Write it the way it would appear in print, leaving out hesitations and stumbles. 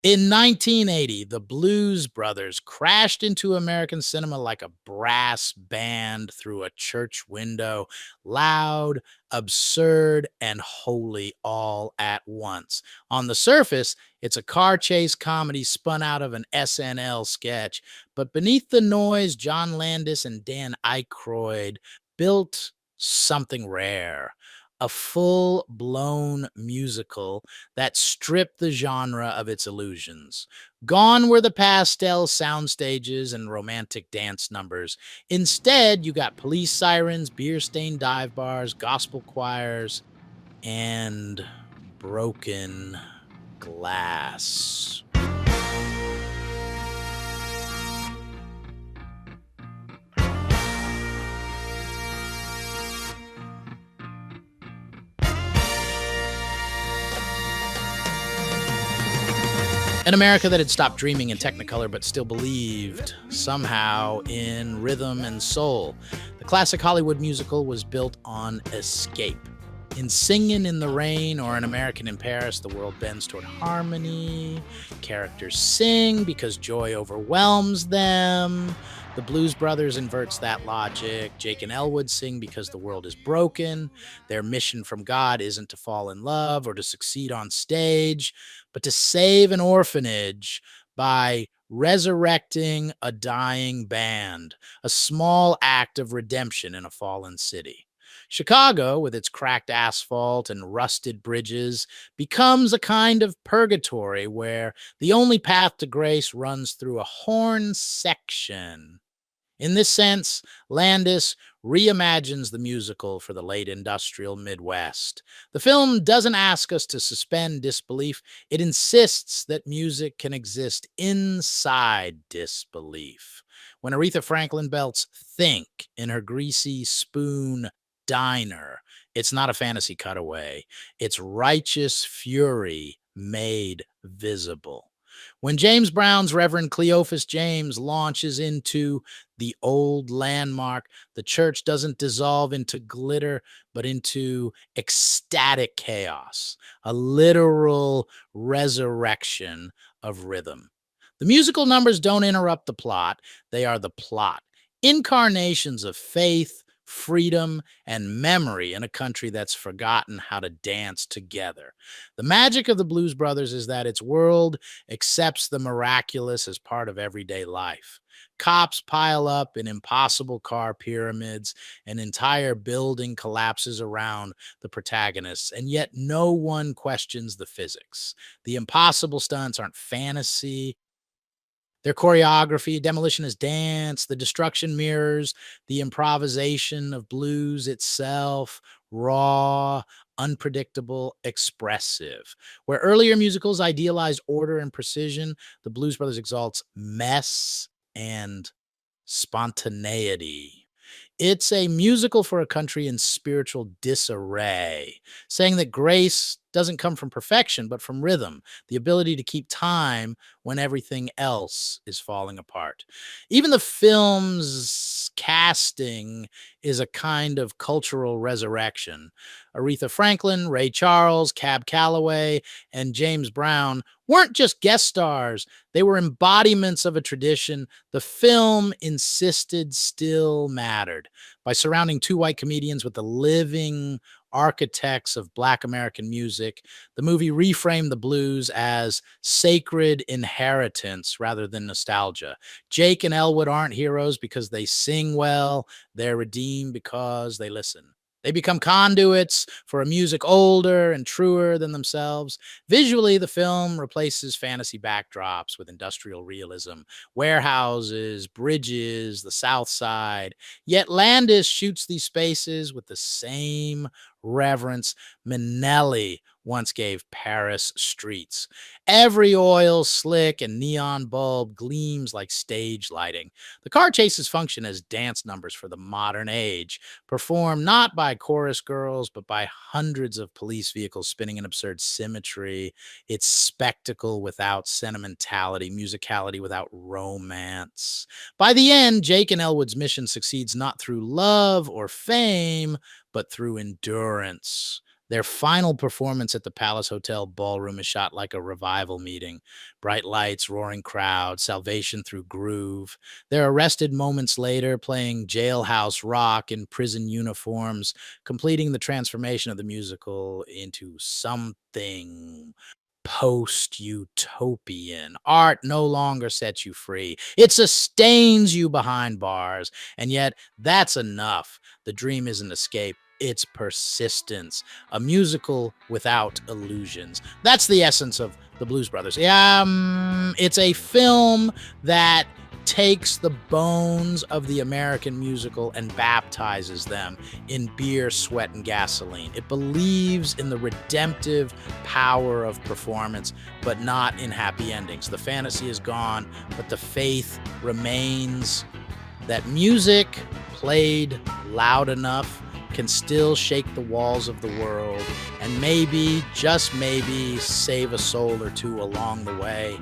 In 1980, the Blues Brothers crashed into American cinema like a brass band through a church window, loud, absurd, and holy all at once. On the surface, it's a car chase comedy spun out of an SNL sketch, but beneath the noise, John Landis and Dan Aykroyd built something rare. A full blown musical that stripped the genre of its illusions. Gone were the pastel sound stages and romantic dance numbers. Instead, you got police sirens, beer stained dive bars, gospel choirs, and broken glass. An America that had stopped dreaming in Technicolor but still believed, somehow, in rhythm and soul. The classic Hollywood musical was built on escape. In Singin' in the Rain or An American in Paris, the world bends toward harmony. Characters sing because joy overwhelms them. The Blues Brothers inverts that logic. Jake and Elwood sing because the world is broken. Their mission from God isn't to fall in love or to succeed on stage, but to save an orphanage by resurrecting a dying band, a small act of redemption in a fallen city. Chicago, with its cracked asphalt and rusted bridges, becomes a kind of purgatory where the only path to grace runs through a horn section. In this sense, Landis reimagines the musical for the late industrial Midwest. The film doesn't ask us to suspend disbelief, it insists that music can exist inside disbelief. When Aretha Franklin belts Think in her greasy spoon diner, it's not a fantasy cutaway, it's righteous fury made visible. When James Brown's Reverend Cleophas James launches into the old landmark, the church doesn't dissolve into glitter, but into ecstatic chaos, a literal resurrection of rhythm. The musical numbers don't interrupt the plot, they are the plot. Incarnations of faith, freedom, and memory in a country that's forgotten how to dance together. The magic of the Blues Brothers is that its world accepts the miraculous as part of everyday life. Cops pile up in impossible car pyramids, an entire building collapses around the protagonists, and yet no one questions the physics. The impossible stunts aren't fantasy, their choreography, demolition is dance, the destruction mirrors the improvisation of blues itself, raw, unpredictable, expressive. Where earlier musicals idealized order and precision, the Blues Brothers exalts mess and spontaneity. It's a musical for a country in spiritual disarray, saying that grace doesn't come from perfection, but from rhythm, the ability to keep time when everything else is falling apart. Even the film's casting is a kind of cultural resurrection. Aretha Franklin, Ray Charles, Cab Calloway, and James Brown weren't just guest stars, they were embodiments of a tradition the film insisted still mattered. By surrounding two white comedians with the living architects of Black American music, the movie reframed the blues as sacred inheritance rather than nostalgia. Jake and Elwood aren't heroes because they sing well, they're redeemed because they listen. They become conduits for a music older and truer than themselves. Visually, the film replaces fantasy backdrops with industrial realism, warehouses, bridges, the South Side. Yet Landis shoots these spaces with the same reverence Minnelli once gave Paris streets. Every oil slick and neon bulb gleams like stage lighting. The car chases function as dance numbers for the modern age, performed not by chorus girls, but by hundreds of police vehicles spinning in absurd symmetry. It's spectacle without sentimentality, musicality without romance. By the end, Jake and Elwood's mission succeeds not through love or fame, but through endurance. Their final performance at the Palace Hotel ballroom is shot like a revival meeting. Bright lights, roaring crowd, salvation through groove. They're arrested moments later, playing jailhouse rock in prison uniforms, completing the transformation of the musical into something post utopian. Art no longer sets you free, it sustains you behind bars. And yet, that's enough. The dream isn't escape, it's persistence. A musical without illusions. That's the essence of the Blues Brothers. Yeah, it's a film that takes the bones of the American musical and baptizes them in beer, sweat, and gasoline. It believes in the redemptive power of performance, but not in happy endings. The fantasy is gone, but the faith remains that music played loud enough can still shake the walls of the world and maybe, just maybe, save a soul or two along the way.